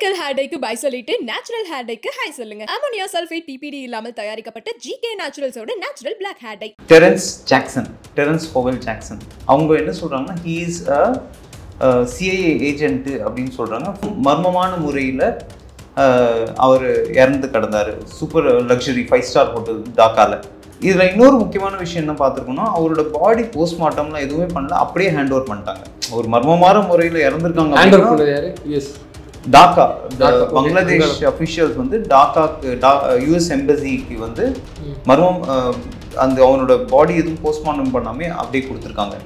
Chemical hair டைக்கு bye சொல்லிட்டு natural hair டைக்கு ஹை சொல்லுங்க. அமோனியா சல்ஃபேட் PPD இல்லாமல் தயாரிக்கப்பட்ட GK நேச்சுரல்ஸோட natural black hair dye. Terrence Howell Jackson அவங்க என்ன சொல்றாங்கன்னா he is a CIA agent அப்படின்னு சொல்றாங்க. மர்மமான முறையில் அவர் இறந்து கிடந்தார் சூப்பர் லக்ஸுரி 5-star ஹோட்டல் டாக்கால. இதில் இன்னொரு முக்கியமான விஷயம் என்ன பார்த்துருக்கோம்னா அவரோட பாடி போஸ்ட்மார்ட்டம்லாம் எதுவுமே பண்ணல, அப்படியே ஹேண்ட் ஓவர் பண்ணிட்டாங்க. ஒரு மர்மமான முறையில் இறந்துருக்காங்க. டாக்கா பங்களாதேஷ் அஃபிஷியல்ஸ் வந்து US எம்பசிக்கு வந்து மர்மம் அந்த அவனோட பாடி எதுவும் போஸ்ட்மார்ட்டம் பண்ணாமே அப்படியே கொடுத்துருக்காங்க.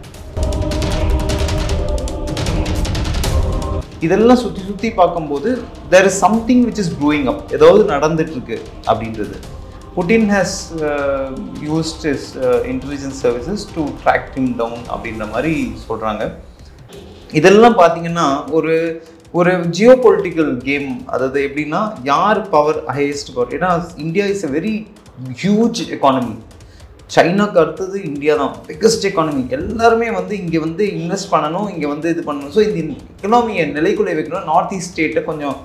இதெல்லாம் சுற்றி பார்க்கும்போது there is something which is brewing up, ஏதாவது நடந்துட்டு இருக்கு அப்படின்றது. Putin has used his intelligence services to track him down அப்படின்ற மாதிரி சொல்கிறாங்க. இதெல்லாம் பார்த்தீங்கன்னா ஒரு ஜியோ பொலிட்டிக்கல் கேம். அதாவது எப்படின்னா யார் பவர் ஹையஸ்ட் பவர். ஏன்னா India is a very huge economy. சைனாக்கு அடுத்தது இந்தியா தான் பிக்கஸ்ட் எக்கானமி. எல்லாருமே வந்து இங்கே வந்து இன்வெஸ்ட் பண்ணணும், இங்கே வந்து இது பண்ணணும். ஸோ இந்த எக்கனாமியை நிலைக்குள்ளே வைக்கணும். நார்த் ஈஸ்ட் ஸ்டேட்டை கொஞ்சம்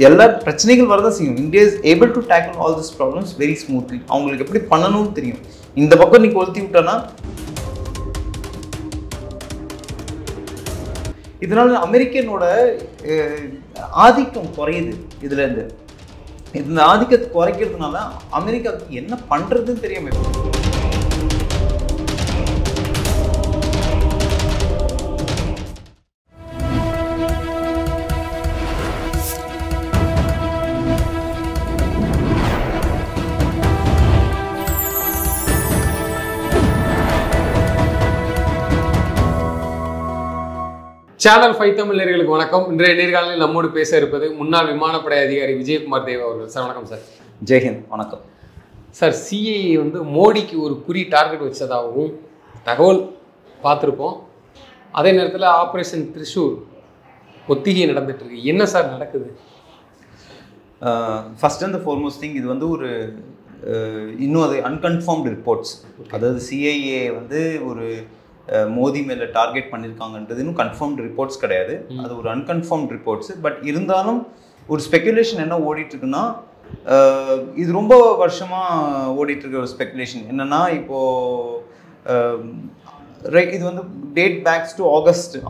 எல்லா பிரச்சனைகள் வரதான் செய்யும். India is able to tackle all this problems very smoothly. அவங்களுக்கு எப்படி பண்ணணும்னு தெரியும். இந்த பக்கம் நீ கொளுத்தி விட்டோன்னா இதனால அமெரிக்கனோட ஆதிக்கம் குறையுது. இதுலேருந்து இந்த ஆதிக்கத்தை குறைக்கிறதுனால அமெரிக்காவுக்கு என்ன பண்ணுறதுன்னு தெரியாமல் சேனல் 5 தமிழ் நேயர்களுக்கு வணக்கம். இன்றைய நேர்காணலில் நம்மோடு பேச இருப்பது முன்னாள் விமானப்படை அதிகாரி விஜயகுமார் தேவ் அவர்கள். சார் வணக்கம் சார். ஜெய்ஹிந்த். வணக்கம் சார். சிஐஏ வந்து மோடிக்கு ஒரு குறி டார்கெட் வச்சதாகவும் தகவல் பார்த்துருப்போம். அதே நேரத்தில் ஆப்ரேஷன் திரிசூல் ஒத்திகை நடந்துட்டு இருக்கு. என்ன சார் நடக்குது? ஃபர்ஸ்ட் அண்ட் ஃபார்மோஸ்ட் திங், இது வந்து ஒரு இன்னும் அது அன்கன்ஃபார்ம்டு ரிப்போர்ட்ஸ். அதாவது சிஐஏ வந்து ஒரு மோடி மேலே டார்கெட் பண்ணியிருக்காங்கன்றது இன்னும் கன்ஃபார்ம்டு ரிப்போர்ட்ஸ் கிடையாது. அது ஒரு அன்கன்ஃபார்ம்டு ரிப்போர்ட்ஸ். பட் இருந்தாலும் ஒரு ஸ்பெக்குலேஷன் என்ன ஓடிட்டுருக்குன்னா, இது ரொம்ப வருஷமாக ஓடிட்டுருக்க ஒரு ஸ்பெக்குலேஷன் என்னென்னா, இப்போது இது வந்து டேட் பேக்ஸ் டு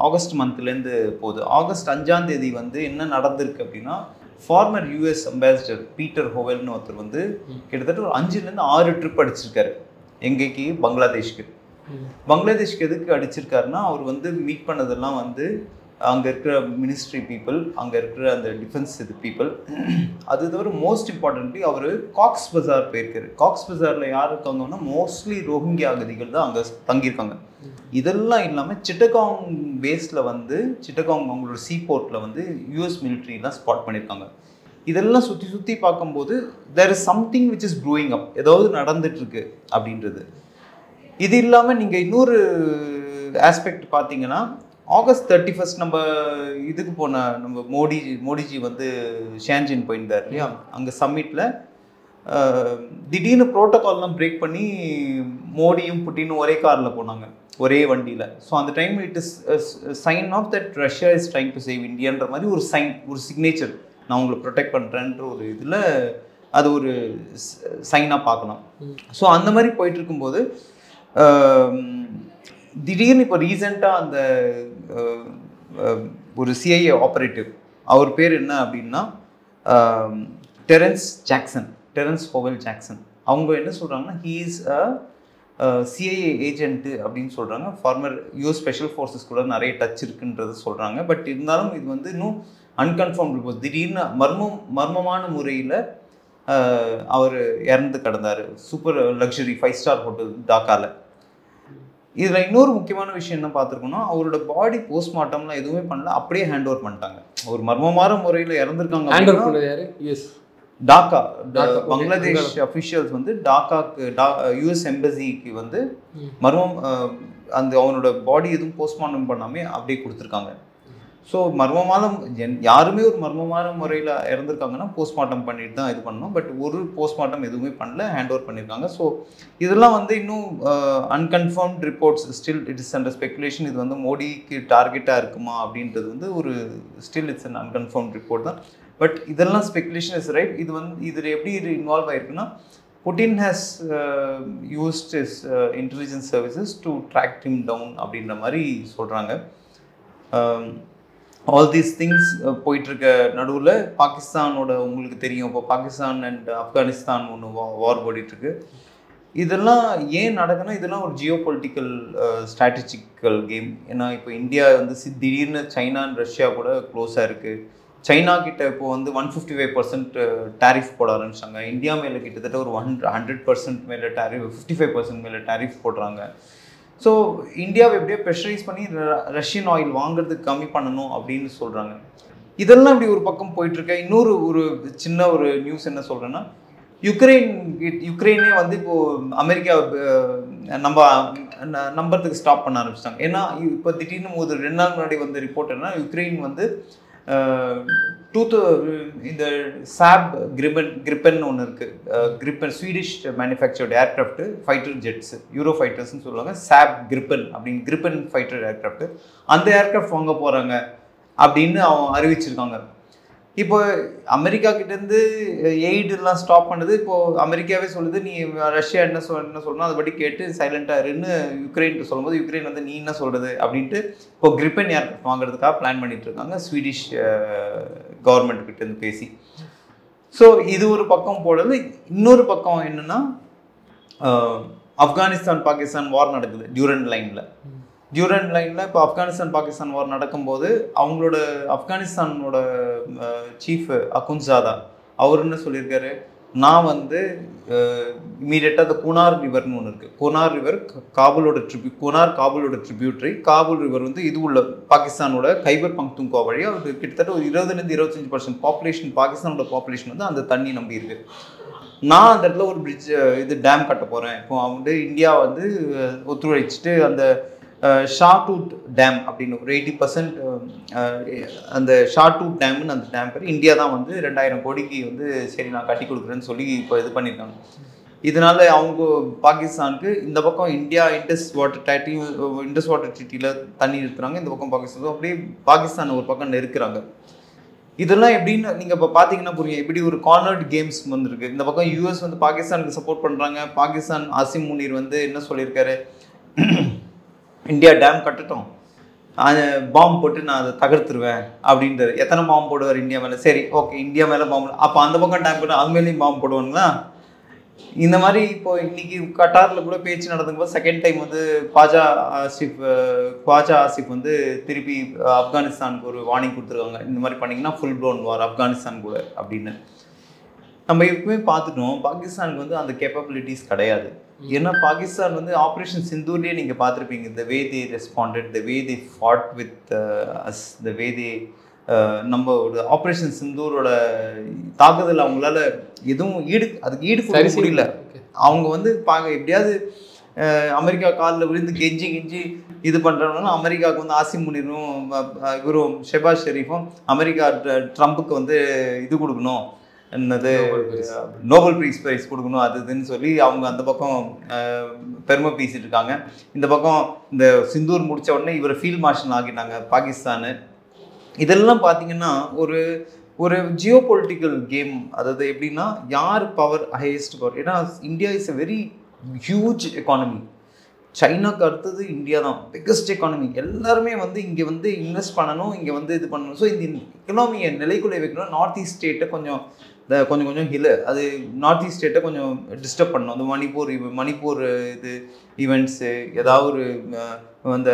ஆகஸ்ட் மந்த்லேருந்து போகுது. ஆகஸ்ட் 5ஆம் தேதி வந்து என்ன நடந்திருக்கு அப்படின்னா, ஃபார்மர் US அம்பாசிடர் பீட்டர் ஹோவெல்னு ஒருத்தர் வந்து கிட்டத்தட்ட ஒரு 5லேருந்து 6 ட்ரிப் அடிச்சிருக்காரு. எங்கேக்கு? பங்களாதேஷ்க்கு எதுக்கு அடிச்சிருக்காருன்னா, அவர் வந்து மீட் பண்ணதெல்லாம் வந்து அங்கே இருக்கிற மினிஸ்ட்ரி பீப்புள், அங்கே இருக்கிற அந்த டிஃபென்ஸ் பீப்புள். அது தவிர மோஸ்ட் இம்பார்ட்டன்ட்லி அவர் காக்ஸ் பஜார் போயிருக்காரு. காக்ஸ் பஜாரில் யார் இருக்காங்கன்னா மோஸ்ட்லி ரோஹிங்கியா அகதிகள் தான் அங்கே தங்கியிருக்காங்க. இதெல்லாம் இல்லாமல் சிட்டகாங் பேஸில் வந்து அவங்களோட சீபோர்ட்டில் வந்து US மிலிட்ரிலாம் ஸ்பாட் பண்ணியிருக்காங்க. இதெல்லாம் சுற்றி பார்க்கும்போது there is something which is brewing up, ஏதாவது நடந்துட்டுருக்கு அப்படின்றது. இது இல்லாமல் நீங்கள் இன்னொரு ஆஸ்பெக்ட் பார்த்தீங்கன்னா, ஆகஸ்ட் 31 நம்ம இதுக்கு நம்ம மோடிஜி வந்து ஷான்ஜின் போயிருந்தார் இல்லையா? அங்கே சம்மிட்டில் திடீர்னு ப்ரோட்டோகால்லாம் பிரேக் பண்ணி மோடியும் புட்டினும் ஒரே காரில் போனாங்க, ஒரே வண்டியில். ஸோ அந்த time it is sign of that Russia is trying to save இந்தியான்ற மாதிரி ஒரு சிக்னேச்சர். நான் உங்களை ப்ரொடெக்ட் பண்ணுறேன்ற ஒரு இதில் அது ஒரு சைனாக பார்க்கலாம். ஸோ அந்த மாதிரி போயிட்டு இருக்கும்போது திடீர்னு இப்போ ரீசெண்டாக அந்த ஒரு சிஐஏ ஆப்ரேட்டிவ், அவர் பேர் என்ன அப்படின்னா டெரன்ஸ் ஹோவல் ஜாக்சன். அவங்க என்ன சொல்கிறாங்கன்னா he is a CIA agent அப்படின்னு சொல்கிறாங்க. ஃபார்மர் US ஸ்பெஷல் ஃபோர்ஸஸ் கூட நிறைய டச் இருக்குன்றது சொல்கிறாங்க. பட் இருந்தாலும் இது வந்து இன்னும் அன்கன்ஃபார்ம் ரிப்போர்ட். திடீர்னு மர்மமான முறையில் அவர் இறந்து கிடந்தார் சூப்பர் லக்ஸுரி 5-star ஹோட்டல் டாக்கால. இதில் இன்னொரு முக்கியமான விஷயம் என்ன பார்த்துருக்கோம்னா, அவரோட பாடி போஸ்ட்மார்ட்டம்லாம் எதுவுமே பண்ணல, அப்படியே ஹேண்ட் ஓவர் பண்ணிட்டாங்க. ஒரு மர்மமான முறையில் இறந்துருக்காங்க. டாக்கா பங்களாதேஷ் அஃபிஷியல்ஸ் வந்து US எம்பசிக்கு வந்து மர்மம் அந்த அவனோட பாடி எதுவும் போஸ்ட்மார்ட்டம் பண்ணாமே அப்படியே கொடுத்துருக்காங்க. ஸோ மர்மமான யாருமே ஒரு மர்மமான முறையில் இறந்துருக்காங்கன்னா போஸ்ட்மார்ட்டம் பண்ணிட்டு தான் இது பண்ணணும். பட் ஒரு போஸ்ட்மார்ட்டம் எதுவுமே பண்ணல, ஹேண்ட் ஓவர் பண்ணியிருக்காங்க. ஸோ இதெல்லாம் வந்து இன்னும் unconfirmed reports, still it is under speculation. இது வந்து மோடிக்கு டார்கெட்டாக இருக்குமா அப்படின்றது வந்து ஒரு still it's an unconfirmed report தான். பட் இதெல்லாம் ஸ்பெகுலேஷன் இஸ் ரைட். இது வந்து இதில் எப்படி இது இன்வால்வ் ஆயிருக்குன்னா, Putin has used is intelligence services to track him down அப்படின்ற மாதிரி சொல்கிறாங்க. ஆல் தீஸ் திங்ஸ் போயிட்டுருக்க நடுவில் பாகிஸ்தானோட உங்களுக்கு தெரியும், இப்போ பாகிஸ்தான் அண்ட் ஆப்கானிஸ்தான் ஒன்று வார் ஓடிட்டுருக்கு. இதெல்லாம் ஏன் நடக்குன்னா, இதெல்லாம் ஒரு ஜியோ பொலிட்டிக்கல் ஸ்ட்ராட்டஜிக்கல் கேம். ஏன்னா இப்போ இந்தியா வந்து திடீர்னு சைனா அண்ட் ரஷ்யா கூட க்ளோஸாக இருக்குது. சைனா கிட்ட இப்போ வந்து 155% டேரிஃப் போட ஆரம்பிச்சாங்க. இந்தியா மேலே கிட்டத்தட்ட ஒரு 100% மேலே டேரிஃப், 55% மேலே டேரிஃப் போடுறாங்க. ஸோ இந்தியாவை எப்படியோ ப்ரெஷரைஸ் பண்ணி ரஷ்யன் ஆயில் வாங்குறதுக்கு கம்மி பண்ணணும் அப்படின்னு சொல்கிறாங்க. இதெல்லாம் இப்படி ஒரு பக்கம் போயிட்டுருக்க. இன்னொரு ஒரு சின்ன ஒரு நியூஸ் என்ன சொல்கிறேன்னா, யுக்ரைனே வந்து இப்போது அமெரிக்கா நம்புறதுக்கு ஸ்டாப் பண்ண ஆரம்பிச்சிட்டாங்க. ஏன்னா இப்போ திடீர்னு ஒரு 2 நாள் முன்னாடி வந்து ரிப்போர்ட் என்ன, யுக்ரைன் வந்து இந்த சாப் கிரிப்பன் ஒன்று இருக்குது. Gripen Swedish manufactured aircraft fighter jets, euro ஃபைட்டர்ஸ்ன்னு சொல்லுவாங்க. சாப் கிரிப்பன் அப்படின்னு கிரிப்பன் ஃபைட்டர் ஏர்க்ராஃப்ட், அந்த ஏர்க்ராஃப்ட் வாங்க போகிறாங்க அப்படின்னு அவங்க அறிவிச்சிருக்காங்க. இப்போ அமெரிக்கா கிட்டேருந்து எய்டெல்லாம் ஸ்டாப் பண்ணுது. இப்போது அமெரிக்காவே சொல்லுது, நீ ரஷ்யா என்ன சொல்லணும் அதை பற்றி கேட்டு சைலண்டாக இருன்னு யுக்ரைன்ட்டு சொல்லும்போது, யுக்ரைன் வந்து நீ என்ன சொல்கிறது அப்படின்ட்டு இப்போ கிரிப்பன் ஏர்க்ராஃப்ட் வாங்குறதுக்காக பிளான் பண்ணிட்டு இருக்காங்க ஸ்வீடிஷ் கவர்மெண்ட் கிட்டேருந்து பேசி. ஸோ இது ஒரு பக்கம் போடுறது. இன்னொரு பக்கம் என்னென்னா, ஆப்கானிஸ்தான் பாகிஸ்தான் வார் நடக்குது டியூரண்ட் லைனில். இப்போ ஆப்கானிஸ்தான் பாகிஸ்தான் வார் நடக்கும்போது அவங்களோட ஆப்கானிஸ்தானோட சீஃப் அகுன்சாதா அவர் என்ன சொல்லியிருக்காரு, நான் வந்து இமீடியட்டாக அந்த குனார் ரிவர்னு ஒன்று இருக்குது. குனார் ரிவர் காபூலோட ட்ரிபியூட்ரி. காபூல் ரிவர் வந்து இது உள்ள பாகிஸ்தானோட கைபர் பங்க்துங்கா வழியாக அது கிட்டத்தட்ட ஒரு 20-25% பாப்புலேஷன், பாகிஸ்தானோட பாப்புலேஷன் வந்து அந்த தண்ணி நம்பி இருக்கு. நான் அந்த இடத்துல ஒரு பிரிட்ஜ் இது டேம் கட்ட போகிறேன். இப்போ வந்து இந்தியா வந்து ஒத்துழைச்சிட்டு அந்த ஷார்டூட் டேம் அப்படின்னு ஒரு 80% அந்த ஷார்டூட் டேம்னு அந்த டேம் பேர் இந்தியா தான் வந்து 2000 கோடிக்கு வந்து சரி நான் கட்டி கொடுக்குறேன்னு சொல்லி இப்போ இது பண்ணியிருக்காங்க. இதனால அவங்க பாகிஸ்தானுக்கு இந்த பக்கம் இந்தியா இண்டஸ் வாட்டர் ட்ரீட்டியில் தண்ணி நிறுத்துறாங்க, இந்த பக்கம் பாகிஸ்தான் அப்படியே பாகிஸ்தான் ஒரு பக்கம் நெருக்கிறாங்க. இதெல்லாம் எப்படின்னு நீங்கள் இப்போ பார்த்தீங்கன்னா புரியும், இப்படி ஒரு கார்னர்ட் கேம்ஸ் வந்துருக்கு. இந்த பக்கம் யூஎஸ் வந்து பாகிஸ்தானுக்கு சப்போர்ட் பண்ணுறாங்க. பாகிஸ்தான் ஆசிம் முனீர் வந்து என்ன சொல்லியிருக்காரு, இந்தியா டேம் கட்டட்டும், பாம்பு போட்டு நான் அதை தகர்த்துருவேன் அப்படின்றது. எத்தனை பாம்பு போடுவார் இந்தியா மேலே? சரி ஓகே, இந்தியா மேலே பாம்பு, அப்போ அந்த பக்கம் டேம் போட்டு அது மேலேயும் பாம்பு போடுவாங்களா? இந்த மாதிரி இப்போ இன்னைக்கு கட்டாரில் கூட பேச்சு நடந்துக்கும்போது செகண்ட் டைம் வந்து ख्वाजा ஆசிஃப் வந்து திருப்பி ஆப்கானிஸ்தானுக்கு ஒரு வார்னிங் கொடுத்துருக்காங்க, இந்த மாதிரி பண்ணிங்கன்னா ஃபுல் ப்ளோன் வார் ஆப்கானிஸ்தான் கூட அப்படின்னு. நம்ம எப்பவுமே பார்த்துட்டோம் பாகிஸ்தானுக்கு வந்து அந்த கேப்பபிலிட்டிஸ் கிடையாது. ஏன்னா பாகிஸ்தான் வந்து ஆப்ரேஷன் சிந்தூர்லேயே நீங்கள் பார்த்துருப்பீங்க, the way they responded, the way they fought with us, the way they நம்ம ஒரு ஆப்ரேஷன் சிந்தூரோட தாக்குதல் அவங்களால எதுவும் அதுக்கு ஈடு கொடுக்க முடியல. அவங்க வந்து எப்படியாவது அமெரிக்கா காலில் விழுந்து கெஞ்சி இது பண்ணுறவங்க. அமெரிக்காவுக்கு வந்து ஆசிம் முனீரும் இவரும் ஷெபாஸ் ஷெரீஃபும் அமெரிக்கா ட்ரம்ப்புக்கு வந்து இது கொடுக்கணும், என்னது நோபல் ப்ரைஸ் கொடுக்கணும் அது இதுன்னு சொல்லி அவங்க அந்த பக்கம் பெருமை பேசிட்டு இருக்காங்க. இந்த பக்கம் இந்த சிந்தூர் முடித்த உடனே இவர் ஃபீல்ட் மார்ஷல் ஆகிட்டாங்க பாகிஸ்தானு. இதெல்லாம் பார்த்தீங்கன்னா ஒரு ஒரு ஜியோ பொலிட்டிக்கல் கேம். அதாவது எப்படின்னா யார் பவர், ஹையஸ்ட் பவர். ஏன்னா India is a very huge economy. சைனாக்கு அடுத்தது இந்தியா தான் பிக்கஸ்ட் எக்கானமி. எல்லாருமே வந்து இங்கே வந்து இன்வெஸ்ட் பண்ணணும், இங்கே வந்து இது பண்ணணும். ஸோ இந்த எக்கனாமியை நிலைக்குள்ளே வைக்கணும். நார்த் ஈஸ்ட் ஸ்டேட்டை கொஞ்சம் அது நார்த் ஈஸ்ட் ஸ்டேட்டை கொஞ்சம் டிஸ்டர்ப் பண்ணணும். அந்த மணிப்பூர் இது ஈவெண்ட்ஸு, ஏதாவது ஒரு அந்த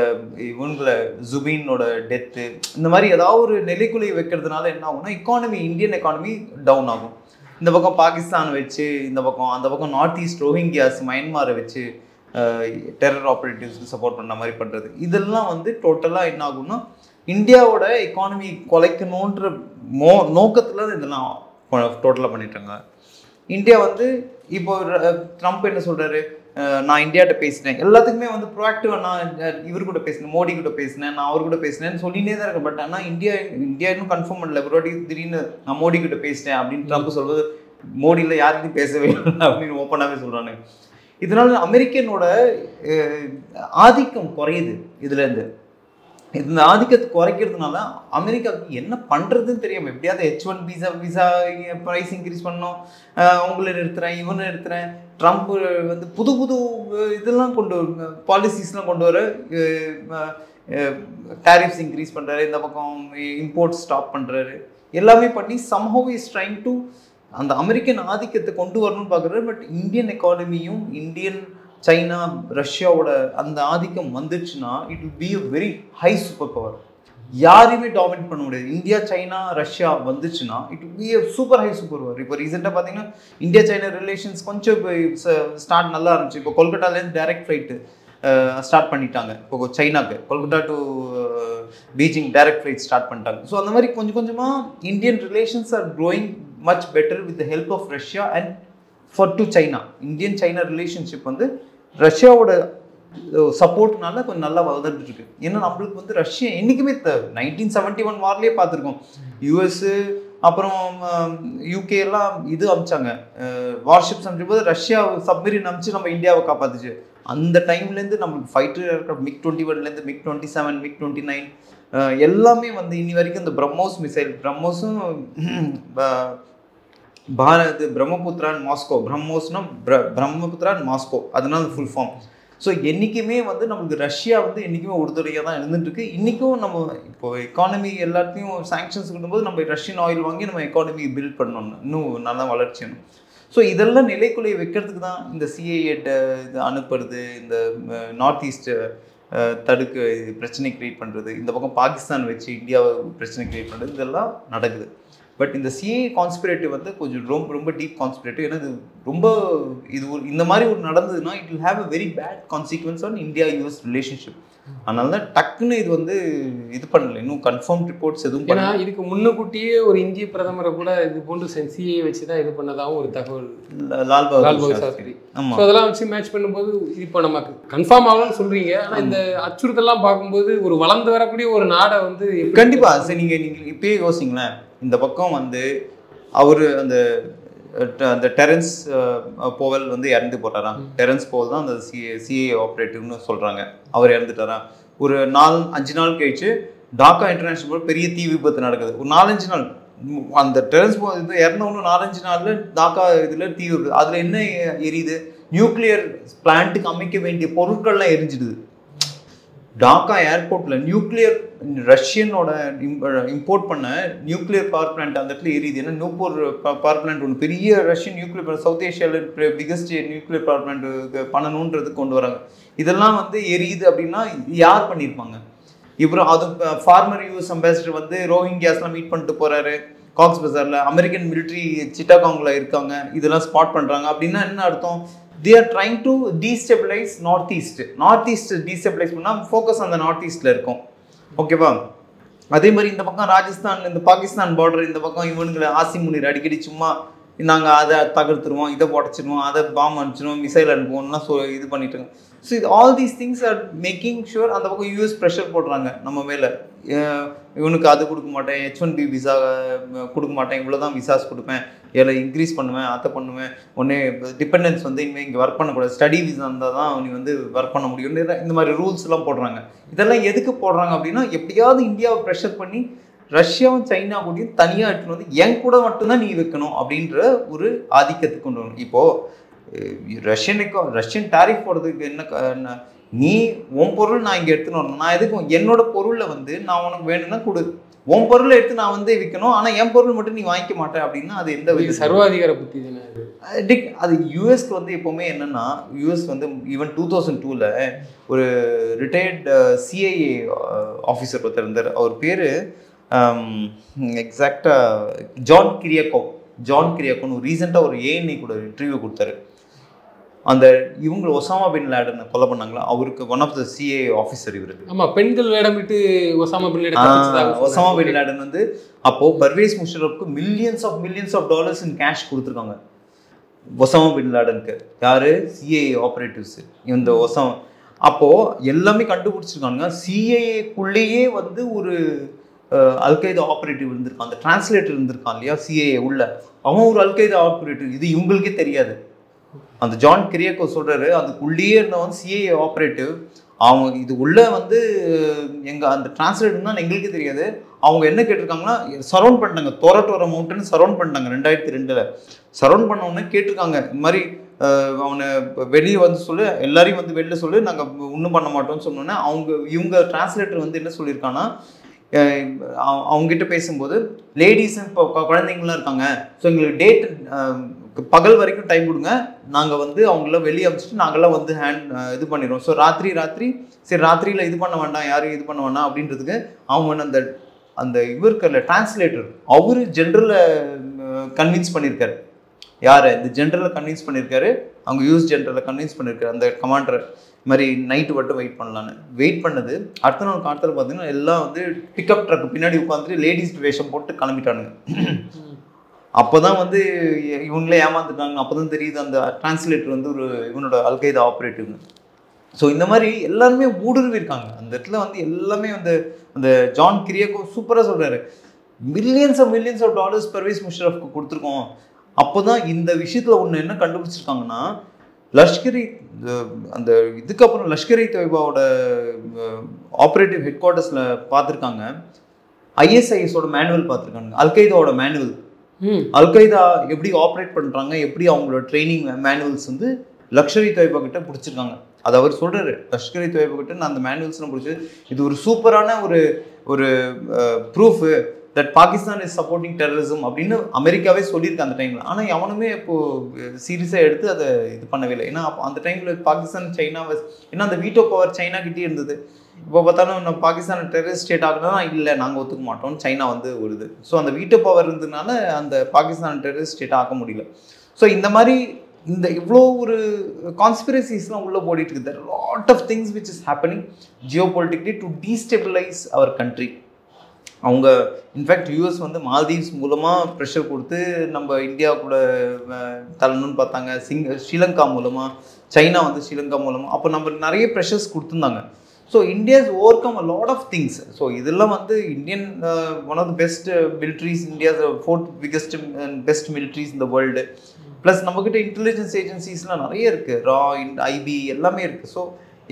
இவங்களை ஜுபீனோட டெத்து, இந்த மாதிரி ஏதாவது ஒரு நிலைக்குள்ளே வைக்கிறதுனால என்ன ஆகும்னா இந்தியன் எக்கானமி டவுன் ஆகும். இந்த பக்கம் பாகிஸ்தான் வச்சு, இந்த பக்கம் அந்த பக்கம் நார்த் ஈஸ்ட் ரோஹிங்கியாஸ் மயன்மாரை வச்சு டெரர் ஆப்ரேட்டிவ்ஸ்க்கு சப்போர்ட் பண்ண மாதிரி பண்ணுறது. இதெல்லாம் வந்து டோட்டலாக என்ன ஆகும்னா இந்தியாவோட எக்கானமி குலைக்கணுன்ற நோக்கத்தில் இதெல்லாம் டோட்டலாக பண்ணிட்டாங்க. இந்தியா வந்து இப்போ ட்ரம்ப் என்ன சொல்கிறாரு, நான் இந்தியாட்ட பேசினேன், எல்லாத்துக்குமே வந்து ப்ரோஆக்டிவாக நான் இவர் கூட பேசினேன், மோடி கூட பேசினேன், நான் அவர் கூட பேசினேன்னு சொல்லினே தான் இருக்கேன். பட் ஆனால் இந்தியா இன்னும் கன்ஃபார்ம் பண்ணல. ஒரு வாட்டி திடீர்னு நான் மோடி கிட்ட பேசிட்டேன் அப்படின்னு ட்ரம்ப் சொல்வது, மோடியில் யாருக்கும் பேசவே இல்லை அப்படின்னு ஓப்பனாகவே சொல்கிறாங்க. இதனால அமெரிக்கனோட ஆதிக்கம் குறையுது. இதுலேருந்து இந்த ஆதிக்கத்தை குறைக்கிறதுனால அமெரிக்காவுக்கு என்ன பண்ணுறதுன்னு தெரியாமல் எப்படியாவது H1 விசா ப்ரைஸ் இன்க்ரீஸ் பண்ணோம், அவங்கள நிறுத்துறேன், இவனை நிறுத்துறேன். ட்ரம்ப் வந்து புது புது இதெல்லாம் கொண்டு வர, பாலிசிஸ்லாம் கொண்டு வர, டேரிஃப்ஸ் இன்க்ரீஸ் பண்ணுறாரு, இந்த பக்கம் இம்போர்ட் ஸ்டாப் பண்ணுறாரு, எல்லாமே பண்ணி சம்ஹவ் இஸ் ட்ரைங் டு அந்த அமெரிக்கன் ஆதிக்கத்தை கொண்டு வரணும்னு பார்க்குறாரு. பட் இந்தியன் எக்கானமியும் இந்தியன் சைனா ரஷ்யாவோட அந்த ஆதிக்கம் வந்துச்சுன்னா it will be a very high super power. யாரையுமே டாமினேட் பண்ண முடியாது. இந்தியா சைனா ரஷ்யா வந்துச்சுன்னா it will be a super high super power. இப்போ ரீசெண்டாக பார்த்தீங்கன்னா இந்தியா சைனா ரிலேஷன்ஸ் கொஞ்சம் இப்போ ஸ்டார்ட் நல்லா இருந்துச்சு. இப்போ கொல்கட்டாலேருந்து டைரக்ட் ஃப்ளைட்டு ஸ்டார்ட் பண்ணிட்டாங்க. இப்போ சைனாக்கு Kolkata to Beijing direct flight start பண்ணிட்டாங்க. ஸோ அந்த மாதிரி கொஞ்சம் கொஞ்சமாக Indian relations are growing much better with the help of Russia and for to China. Indian China relationship வந்து ரஷ்யாவோட சப்போர்ட்னால கொஞ்சம் நல்லா வளர்ந்துட்டு இருக்கு. ஏன்னா நம்மளுக்கு வந்து ரஷ்யா என்றைக்குமே 1971 வார்லேயே பார்த்துருக்கோம். யூஎஸ்ஸு அப்புறம் யூகே எல்லாம் இது அமிச்சாங்க, வார்ஷிப்ஸ் அனுப்பிச்சபோது ரஷ்யா சப்மெரின் அமிச்சு நம்ம இந்தியாவை காப்பாத்துச்சு. அந்த டைம்லேருந்து நம்மளுக்கு ஃபைட்டர் ஏர்க்ராஃப்ட் MiG-21லேருந்து MiG-27 MiG-29 எல்லாமே வந்து இன்னி வரைக்கும் இந்த பிரம்மோஸ் மிசைல், பிரம்மோஸும் பாரத் பிரம்மபுத்திரா அண்ட் மாஸ்கோ, பிரம்மோஸ்னா பிரம்மபுத்திரா அண்ட் மாஸ்கோ, அதனால ஃபுல் ஃபார்ம். ஸோ என்றைக்குமே வந்து நம்மளுக்கு ரஷ்யா வந்து என்றைக்குமே உறுதுணையாக தான் இருந்துட்டுருக்கு. இன்றைக்கும் நம்ம இப்போ எக்கானமி எல்லாத்தையும் சாங்ஷன்ஸ் கொடுக்கும்போது நம்ம ரஷ்யன் ஆயில் வாங்கி நம்ம எக்கானமி பில்ட் பண்ணணும், இன்னும் நல்லா வளர்ச்சியணும். ஸோ இதெல்லாம் நிலைக்குலையை வைக்கிறதுக்கு தான் இந்த சிஏஏ இது அனுப்புறது, இந்த நார்த் ஈஸ்ட் தடுக்க பிரச்சனை கிரியேட் பண்ணுறது, இந்த பக்கம் பாகிஸ்தான் வச்சு இந்தியாவை பிரச்சனை கிரியேட் பண்ணுறது, இதெல்லாம் நடக்குது. பட் இந்த சிஏ கான்ஸ்பிரேட்டிவ் வந்து கொஞ்சம் ரொம்ப ரொம்ப டீப் கான்ஸ்பிரேட்டிவ். ஏன்னா இது ரொம்ப இது ஒரு இந்த மாதிரி ஒரு நடந்ததுன்னா it will have a very bad consequence on India US relationship. அதனால தான் டக்குன்னு இது வந்து இது பண்ணல, இன்னும் கன்ஃபார்ம் ரிப்போர்ட்ஸ் எதுவும். ஏன்னா இதுக்கு முன்னுக்கூட்டியே ஒரு இந்திய பிரதமரை கூட இது போன்று சிஏ வச்சு தான் இது பண்ணதாகவும் ஒரு தகவல் லால் பகதூர் சாஸ்திரி. ஆமாம், ஸோ அதெல்லாம் வச்சு மேட்ச் பண்ணும்போது இப்போ நமக்கு கன்ஃபார்ம் ஆகணும்னு சொல்கிறீங்க. ஆனால் இந்த அச்சுறுத்தலாம் பார்க்கும்போது ஒரு வளர்ந்து வரக்கூடிய ஒரு நாடை வந்து கண்டிப்பாக சரி நீங்கள் இப்பயே யோசிங்களேன். இந்த பக்கம் வந்து அவர் அந்த டெரன்ஸ் போவல் வந்து இறந்து போட்டாராம். டெரன்ஸ் போவல் தான் அந்த சிஏ ஆப்ரேட்டிவ்னு சொல்கிறாங்க. அவர் இறந்துட்டாராம். ஒரு 4-5 நாள் கழிச்சு டாக்கா இன்டர்நேஷனல் பெரிய தீ விபத்து நடக்குது. ஒரு 4-5 நாள் அந்த டெரன்ஸ் போவல் இது இறந்தவொன்னு 4-5 நாளில் டாக்கா இதில் தீ விபத்து. அதில் என்ன எரியுது? நியூக்ளியர் பிளான்ட்டுக்கு அமைக்க வேண்டிய பொருட்கள்லாம் எரிஞ்சிடுது. டாக்கா ஏர்போர்ட்டில் நியூக்ளியர் ரஷ்யனோட இம்போர்ட் பண்ண நியூக்ளியர் பவர் பிளான்ட் அந்த இடத்துல எரியுது. ஏன்னா நியூப்போர் பவர் பிளான்ட் ஒன்று பெரிய ரஷ்யன் நியூக்ளியர் சவுத் ஏஷியாவில் பிகஸ்ட் நியூக்ளியர் பவர் பிளான்ட் பண்ணணுன்றதுக்கு கொண்டு வராங்க. இதெல்லாம் வந்து எரியுது அப்படின்னா யார் பண்ணியிருப்பாங்க? இவரும் அது ஃபார்மர் யூஎஸ் அம்பாசிடர் வந்து ரோஹிங்கியாஸ்லாம் மீட் பண்ணிட்டு போகிறாரு காக்ஸ் பஜாரில். அமெரிக்கன் மிலிட்ரி சிட்டாகாங்கில் இருக்காங்க, இதெல்லாம் ஸ்பாட் பண்ணுறாங்க. அப்படின்னா என்ன அர்த்தம்? they are trying to destabilize northeast destabilize பண்ணா ஃபோக்கஸ் அந்த நார்த் ஈஸ்ட்ல இருக்கும். ஓகேவா? அதே மாதிரி இந்த பக்கம் ராஜஸ்தான், இந்த பாகிஸ்தான் பார்டர், இந்த பக்கம் இவனுங்களை ஆசிம் முனீர் அடிக்கடி சும்மா நாங்கள் அதை தகர்த்துருவோம், இதை உடச்சிடுவோம், அதை பாம்பு அனுப்பிச்சிடுவோம், மிசைல் அனுப்புவோம்லாம் இது பண்ணிட்டு. ஸோ இது all these things are making sure அந்த பக்கம் யூஎஸ் ப்ரெஷர் போடுறாங்க நம்ம மேலே. இவனுக்கு அது கொடுக்க மாட்டேன், H1B விசா கொடுக்க மாட்டேன், இவ்வளோ தான் விசாஸ் கொடுப்பேன், இதில் இன்க்ரீஸ் பண்ணுவேன், அதை பண்ணுவேன், ஒன்றே டிபெண்டன்ஸ் வந்து இனிமேல் இங்கே ஒர்க் பண்ணக்கூடாது, ஸ்டடி விசா இருந்தால் தான் நீ வந்து ஒர்க் பண்ண முடியும், இந்த மாதிரி ரூல்ஸ்லாம் போடுறாங்க. இதெல்லாம் எதுக்கு போடுறாங்க அப்படின்னா எப்படியாவது இந்தியாவை ப்ரெஷர் பண்ணி ரஷ்யாவும் சைனா கூடயும் தனியாக எடுத்துன்னு வந்து என் கூட மட்டும்தான் நீ வைக்கணும் அப்படின்ற ஒரு ஆதிக்கத்துக்கு கொண்டு வரணும். இப்போது ரஷ்யன் டாரிஃப் போடுறதுக்கு என்ன, நீ உன் பொருள் நான் இங்கே எடுத்துன்னு வரணும், நான் எதுக்கும் என்னோட பொருளை வந்து நான் உனக்கு வேணும்னா கொடு, உன் பொருளை எடுத்து நான் வந்து விற்கணும், ஆனால் என் பொருள் மட்டும் நீ வாங்கிக்க மாட்டேன் அப்படின்னா அது எந்த வித சர்வாதிகார புத்தி தானே அது. யூஎஸ்க்கு வந்து எப்போவுமே என்னென்னா, யூஎஸ் வந்து ஈவன் 2002ல் ஒரு ரிட்டையர்டு சிஐஏ ஆஃபீஸர் ஒருத்தர் இருந்தார். அவர் பேர் எக்ஸாக்டாக ஜான் கிரியாக்கோன்னு ரீசெண்டாக ஒரு ஏஎன்ஐ கூட இன்டர்வியூ கொடுத்தாரு. அந்த இவங்க ஒசாமா பின் லேடன் கொலை பண்ணாங்களா, அவருக்கு one of the CIA officer இவருக்கு. ஆமாம், பெண்கள் வேடமிட்டு ஒசாமா பின் லேடன் வந்து அப்போது பர்வேஸ் முஷரஃப்க்கு millions of dollars in cash கொடுத்துருக்காங்க. ஒசாமா பின் லாடனுக்கு. யாரு? CIA operatives. இந்த ஒசாமா அப்போது எல்லாமே கண்டுபிடிச்சிருக்காங்க. சிஏஏக்குள்ளேயே வந்து ஒரு அல்கைதா ஆப்ரேட்டிவ் இருந்திருக்கான், அந்த டிரான்ஸ்லேட்டர் இருந்திருக்கான் இல்லையா சிஏஏ உள்ள, அவன் ஒரு அல்கைதா ஆப்ரேட்டிவ். இது இவங்களுக்கே தெரியாது. அந்த ஜான் கிரியக்கோ சொல்கிறாரு, அதுக்குள்ளேயே இருந்தவன் சிஏஏ ஆப்ரேட்டிவ். அவங்க இது உள்ள வந்து எங்கள் அந்த டிரான்ஸ்லேட்டர் தான் எங்களுக்கே தெரியாது. அவங்க என்ன கேட்டிருக்காங்கன்னா, சரௌண்ட் பண்ணிட்டாங்க, டொரட்டோரோ மவுண்டன் சரௌண்ட் பண்ணிட்டாங்க 2002. சரௌண்ட் பண்ணவொடனே கேட்டிருக்காங்க, இந்த மாதிரி அவனை வெளியே வந்து சொல்லு, எல்லாரையும் வந்து வெளில சொல்லு, நாங்கள் ஒன்றும் பண்ண மாட்டோம்னு சொன்னோன்னே இவங்க டிரான்ஸ்லேட்டர் வந்து என்ன சொல்லியிருக்காங்கன்னா, அவங்ககிட்ட பேசும்போது லேடிஸ் இப்போ குழந்தைங்களாம் இருக்காங்க, ஸோ எங்களுக்கு டேட் பகல் வரைக்கும் டைம் கொடுங்க, நாங்கள் வந்து அவங்கள வெளியே அனுப்பிச்சிட்டு நாங்களாம் வந்து இது பண்ணிடுவோம். ஸோ ராத்திரி சரி ராத்திரியில் இது பண்ண வேண்டாம், யாரும் இது பண்ண வேண்டாம் அப்படின்றதுக்கு அவங்க அந்த இவருக்குள்ள டிரான்ஸ்லேட்டர் அவரு ஜென்ரலில் கன்வின்ஸ் பண்ணியிருக்காரு. யார்? இந்த ஜென்ரலில் கன்வின்ஸ் பண்ணியிருக்காரு, அவங்க யூஎஸ் ஜென்ரலில் கன்வின்ஸ் பண்ணியிருக்காரு அந்த கமாண்டர் மாதிரி நைட்டு மட்டும் வெயிட் பண்ணலான்னு. வெயிட் பண்ணது அடுத்த நாள் காலத்தில் பார்த்தீங்கன்னா எல்லாம் வந்து பிக்கப் ட்ரக் பின்னாடி உட்காந்துட்டு லேடிஸ் வேஷம் போட்டு கிளம்பிட்டானுங்க. அப்போ தான் வந்து இவங்களே ஏமாந்துட்டாங்க. அப்போ தான் தெரியுது அந்த டிரான்ஸ்லேட்டர் வந்து ஒரு இவனோட அல்கைதா ஆப்ரேட்டிவ்னு. ஸோ இந்த மாதிரி எல்லாருமே ஊடுருவிருக்காங்க அந்த இடத்துல வந்து எல்லாமே வந்து அந்த ஜான் கிரியக்கோ சூப்பராக சொல்கிறாரு, மில்லியன்ஸ் ஆஃப் டாலர்ஸ் பர்வேஸ் முஷரஃப்க்கு கொடுத்துருக்கோம். அப்போ தான் இந்த விஷயத்தில் ஒன்று என்ன கண்டுபிடிச்சிருக்காங்கன்னா, லஷ்கரி அந்த இதுக்கப்புறம் லஷ்கர் தொய்பாவோட ஆப்ரேட்டிவ் ஹெட் குவார்ட்டர்ஸில் பார்த்துருக்காங்க, ஐஎஸ்ஐஎஸோட மேனுவல் பார்த்துருக்காங்க, அல்கைதாவோட மேனுவல், அல்கைதா எப்படி ஆப்ரேட் பண்ணுறாங்க, எப்படி அவங்களோட ட்ரைனிங் மேனுவல்ஸ் வந்து லஷ்கர் தொய்பா கிட்ட பிடிச்சிருக்காங்க. அது அவர் சொல்கிறாரு, லஷ்கர் தொய்பா கிட்ட நான் அந்த மேனுவல்ஸ்லாம் பிடிச்சி இது ஒரு சூப்பரான ஒரு proof that Pakistan is supporting terrorism அப்படின்னு அமெரிக்காவே சொல்லியிருக்கு அந்த டைமில். ஆனால் எவனுமே இப்போது சீரியஸாக எடுத்து அதை இது பண்ணவே இல்லை. ஏன்னா அந்த டைமில் பாகிஸ்தான் சைனாவை, ஏன்னா அந்த வீட்டோ பவர் சைனா கிட்டே இருந்தது. இப்போ பார்த்தாலும் நம்ம பாகிஸ்தான் டெரரிஸ்ட் ஸ்டேட் ஆகுதுன்னா இல்லை நாங்கள் ஒத்துக்க மாட்டோம்னு சைனா வந்து வருது. ஸோ அந்த வீட்டோ பவர் இருந்ததுனால அந்த பாகிஸ்தான் டெரரிஸ்ட் ஸ்டேட் ஆக்க முடியல. ஸோ இந்த மாதிரி இந்த இவ்வளோ ஒரு கான்ஸ்பிரசிஸ்லாம் உள்ளே போடிட்டு இருக்குது. there are lot of things which is happening geopolitically to destabilize our country. அவங்க இன்ஃபேக்ட் யூஎஸ் வந்து மால்தீவ்ஸ் மூலமாக ப்ரெஷர் கொடுத்து நம்ம இந்தியா கூட தள்ளணும்னு பார்த்தாங்க. ஸ்ரீலங்கா மூலமாக, சைனா வந்து ஸ்ரீலங்கா மூலமாக, அப்போ நம்ம நிறைய ப்ரெஷர்ஸ் கொடுத்துருந்தாங்க. So India's overcome a lot of things. So இதெல்லாம் வந்து Indian one of the best militaries, India's 4th biggest and best militaries in the world. Plus நம்மக்கிட்ட இன்டெலிஜென்ஸ் ஏஜென்சிஸ்லாம் நிறைய இருக்குது, ரா, ஐபி எல்லாமே இருக்குது. ஸோ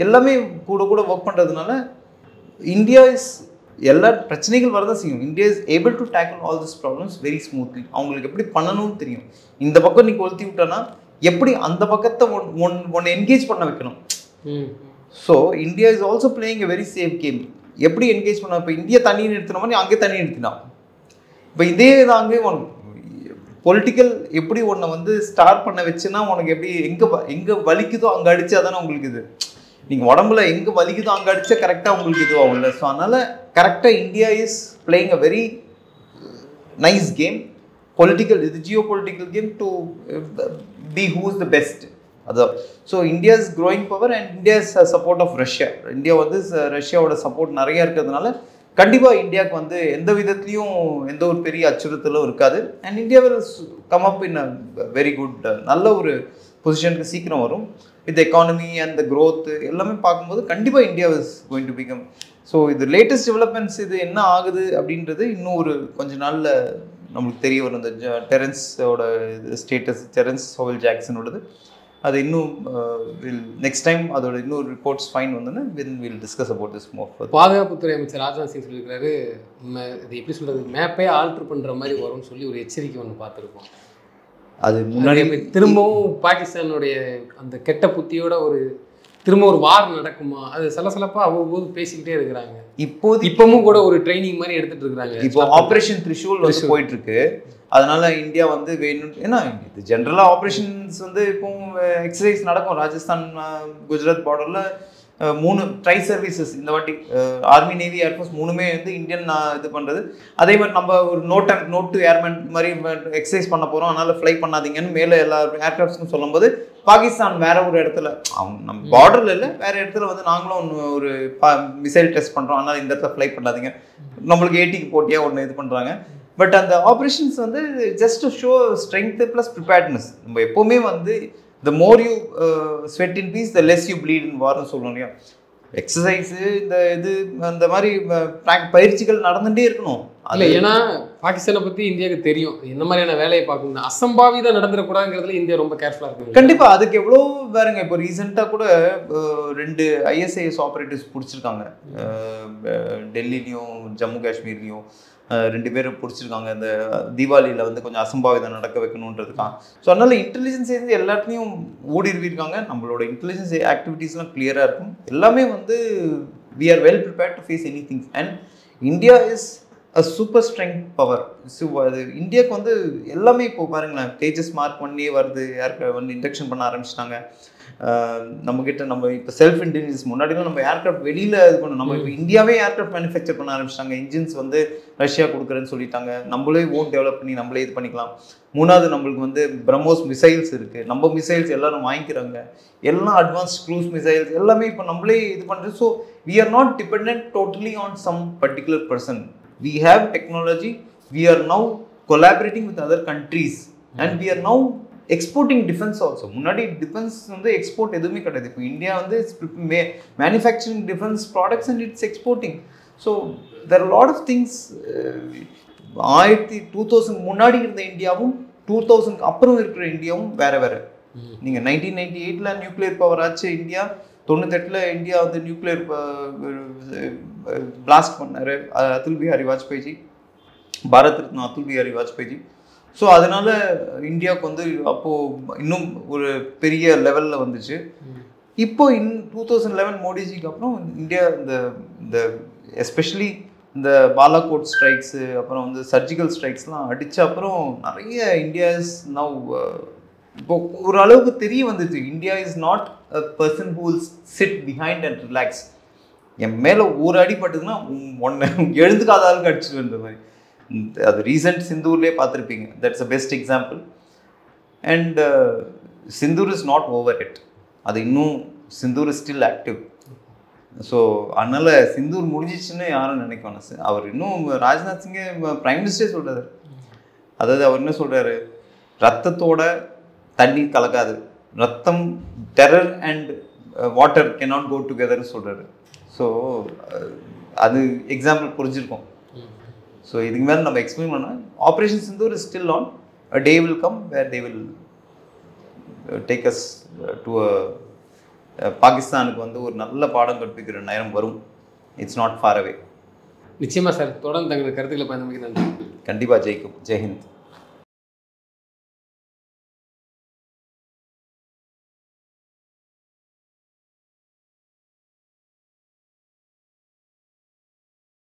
எல்லாமே கூட ஒர்க் பண்ணுறதுனால இந்தியா இஸ் எல்லா பிரச்சனைகள் வரதான் செய்யும். India is able to tackle all this problems very smoothly. அவங்களுக்கு எப்படி பண்ணணும்னு தெரியும். இந்த பக்கம் நீ கொளுத்தி விட்டோன்னா எப்படி அந்த பக்கத்தை ஒன்று என்கேஜ் பண்ண வைக்கணும். So India is also playing a very safe game. எப்படி என்கேஜ் பண்ண, இப்போ இந்தியா தண்ணி நிறுத்தின மாதிரி அங்கே தண்ணி நிறுத்தினான். இப்போ இதே தான் அங்கே உனக்கு பொலிட்டிக்கல் எப்படி ஒன்றை வந்து ஸ்டார்ட் பண்ண வச்சுன்னா உனக்கு எப்படி எங்கே வலிக்குதோ அங்கே அடித்தா தானே உங்களுக்கு இது. நீங்கள் உடம்புல எங்கே வலிக்குதோ அங்கே அடித்தா கரெக்டாக உங்களுக்கு இது ஆகும்ல. ஸோ அதனால் கரெக்டாக India is playing a very nice game, political, இது geopolitical game to be who is the best. அதான். So India is growing power and India is support of Russia. India வந்து ரஷ்யாவோட சப்போர்ட் நிறையா இருக்கிறதுனால கண்டிப்பாக இந்தியாவுக்கு வந்து எந்த விதத்துலையும் எந்த ஒரு பெரிய அச்சுறுத்தலும் இருக்காது. And India will come up in a very good, நல்ல ஒரு பொசிஷனுக்கு சீக்கிரம் வரும். With economy and the growth எல்லாமே பார்க்கும்போது கண்டிப்பாக India is going to become. So இது லேட்டஸ்ட் டெவலப்மெண்ட்ஸ் இது என்ன ஆகுது அப்படின்றது இன்னும் ஒரு கொஞ்ச நாளில் நம்மளுக்கு தெரிய வரும். இந்த டெரன்ஸோட ஸ்டேட்டஸ், டெரன்ஸ் ஹோவல் ஜாக்சனோடது, அது இன்னும் நெக்ஸ்ட் டைம் அதோட இன்னொரு ரிப்போர்ட்ஸ் ஃபைன் வந்தோன்னா வில் டிஸ்கஸ் அபவுட் திஸ் மோர். பாதுகாப்புத்துறை அமைச்சர் ராஜ்நாத் சிங் சொல்லியிருக்காரு, இது எப்படி சொல்கிறது, மேப்பே ஆல்ட்ரு பண்ணுற மாதிரி வரும்னு சொல்லி ஒரு எச்சரிக்கை ஒன்று பார்த்துருக்கோம். அது முன்னாடி திரும்பவும் பாகிஸ்தானுடைய அந்த கெட்ட புத்தியோட திரும்ப ஒரு வார் நடக்குமா, அது சலசலப்பாக அவ்வளவு பேசிக்கிட்டே இருக்கிறாங்க. இப்பவும் கூட ஒரு ட்ரைனிங் மாதிரி எடுத்துட்டு இருக்கிறாங்க. இப்போ ஆப்ரேஷன் த்ரிஷூல் வந்து போயிட்டு இருக்கு. அதனால இந்தியா வந்து வேணும், ஏன்னா இது ஜென்ரலாக ஆப்ரேஷன்ஸ் வந்து இப்போ எக்ஸசைஸ் நடக்கும். ராஜஸ்தான் குஜராத் பார்டரில் 3 ட்ரை சர்வீசஸ் இந்த வாட்டி ஆர்மி, நேவி, ஏர்ஃபோர்ஸ் 3மே வந்து இந்தியன் இது பண்ணுறது. அதே மாதிரி நம்ம ஒரு நோட் டு ஏர்மேன் மாதிரி எக்ஸசைஸ் பண்ண போகிறோம், அதனால் ஃப்ளை பண்ணாதீங்கன்னு மேலே எல்லா ஏர்க்ராஃப்ட்ஸ்க்கும் சொல்லும்போது பாகிஸ்தான் வேற ஒரு இடத்துல, அவங்க நம்ம பார்டரில் இல்லை வேறு இடத்துல வந்து நாங்களும் ஒரு மிசைல் டெஸ்ட் பண்ணுறோம், அதனால் இந்த இடத்துல ஃப்ளை பண்ணாதீங்க, நம்மளுக்கு ஏடிக்கு போட்டியாக ஒன்று இது பண்ணுறாங்க. பட் அந்த ஆப்ரேஷன்ஸ் வந்து just to show strength plus preparedness. நம்ம எப்போவுமே வந்து the more you sweat in peace the less you bleed in war னு சொல்லுவோம் இல்லையா. எக்ஸசைஸு இந்த இது அந்த மாதிரி பயிற்சிகள் நடந்துகிட்டே இருக்கணும். இல்லை, ஏன்னா பாகிஸ்தானை பற்றி இந்தியாவுக்கு தெரியும் என்ன மாதிரியான வேலையை பார்க்கணும், அசம்பாவிதம் நடந்துடக்கூடாதுங்கிறதுல இந்தியா ரொம்ப கேர்ஃபுல்லாக இருக்கும். கண்டிப்பாக அதுக்கு எவ்வளோ பாருங்க. இப்போ ரீசெண்டாக கூட 2 ISIS ஆப்ரேட்டிவ்ஸ் பிடிச்சிருக்காங்க டெல்லிலையும் ஜம்மு காஷ்மீர்லேயும். 2 பேரும் பிடிச்சிருக்காங்க இந்த தீபாவளியில் வந்து கொஞ்சம் அசம்பாவிதம் நடக்க வைக்கணுன்றதுக்காக. ஸோ அதனால் இன்டெலிஜென்ஸ் ஏஜென்சி எல்லாத்துலேயும் ஊடுருவிருக்காங்க. நம்மளோட இன்டெலிஜென்ஸ் ஆக்டிவிட்டீஸ்லாம் கிளியராக இருக்கும். எல்லாமே வந்து we are well prepared to face anything and India is a super strength power. So அது இந்தியாவுக்கு வந்து எல்லாமே இப்போ பாருங்களேன், தேஜஸ் மார்க் 1A வருது, ஏர்க்ராஃப்ட் வந்து இன்டெக்ஷன் பண்ண ஆரம்பிச்சிட்டாங்க. நம்மக்கிட்ட நம்ம இப்போ செல்ஃப் இன்டெலிஜென்ஸ் முன்னாடிலாம் நம்ம ஏர்க்ராஃப்ட் வெளியில் இது பண்ணோம். நம்ம இப்போ இந்தியாவே ஏர்க்ராஃப்ட் மேனுஃபேக்சர் பண்ண ஆரம்பிச்சிட்டாங்க. இன்ஜின்ஸ் வந்து ரஷ்யா கொடுக்குறேன்னு சொல்லிட்டாங்க. நம்மளே ஓன் டெவலப் பண்ணி நம்மளே இது பண்ணிக்கலாம். 3வது நம்மளுக்கு வந்து பிரம்மோஸ் மிசைல்ஸ் இருக்குது. நம்ம மிசைல்ஸ் எல்லாரும் வாங்கிக்கிறாங்க. எல்லாம் அட்வான்ஸ் க்ரூஸ் மிசைல்ஸ் எல்லாமே இப்போ நம்மளே இது பண்ணுறது. So we are not dependent totally on some particular person. We have technology. We are now collaborating with other countries and we are now exporting defense also. முன்னாடி defence வந்து export எதுவுமே கிடையாது. இப்போ இந்தியா வந்து manufacturing defence products and it's exporting. So there are a lot of things. 2000 முன்னாடி இருந்த இந்தியாவும் 2000 அப்புறம் இருக்கிற இந்தியாவும் வேறு வேறு. நீங்கள் 1998 நியூக்ளியர் பவர் ஆச்சு இந்தியா. 98 இந்தியா வந்து நியூக்ளியர் பிளாஸ்ட் பண்ணார் அதுல் பிஹாரி வாஜ்பாய்ஜி, பாரத் ரத்னா அதுல் பிஹாரி வாஜ்பாய்ஜி. ஸோ அதனால் இந்தியாவுக்கு வந்து அப்போது இன்னும் ஒரு பெரிய லெவலில் வந்துச்சு. இப்போ 2011 மோடிஜிக்கு அப்புறம் இந்தியா இந்த எஸ்பெஷலி இந்த பாலாகோட் ஸ்ட்ரைக்ஸு அப்புறம் வந்து சர்ஜிக்கல் ஸ்ட்ரைக்ஸ்லாம் அடித்த அப்புறம் நிறைய இந்தியா இஸ் நவ் இப்போ ஓரளவுக்கு தெரிய வந்துச்சு. India is not a person who will sit behind and relax. என் மேலே ஒரு அடிப்பட்டதுன்னா ஒன்று எழுந்துக்காத ஆளுக்கு அடிச்சுட்டு மாதிரி. அது ரீசெண்ட் சிந்தூர்லேயே பார்த்துருப்பீங்க. That's a best example. And Sindoor is not over it. அது இன்னும் Sindoor is still active. So அதனால் சிந்தூர் முடிஞ்சிச்சுன்னு யாரும் நினைக்கணும். அவர் இன்னும் ராஜ்நாத் சிங்கே பிரைம் மினிஸ்டரே சொல்கிறாரு. அதாவது அவர் என்ன சொல்கிறாரு, ரத்தத்தோட தண்ணீர் கலக்காது, ரத்தம் terror and water cannot go டுகெதர்னு சொல்கிறாரு. ஸோ அது எக்ஸாம்பிள் புரிஞ்சிருக்கோம். ஸோ இதுக்கு மேலே நம்ம எக்ஸ்பிளைன் பண்ணால் operation Sindoor is still on. A day will come where they will take us to பாகிஸ்தானுக்கு வந்து ஒரு நல்ல பாடம் கற்பிக்கிற நேரம் வரும். It's not far away. நிச்சயமாக சார், தொடர்ந்து தங்களோட கருத்துக்களை பயன்படுத்தி நன்றி. கண்டிப்பாக ஜெயிக்கும். ஜெய்ஹிந்த்.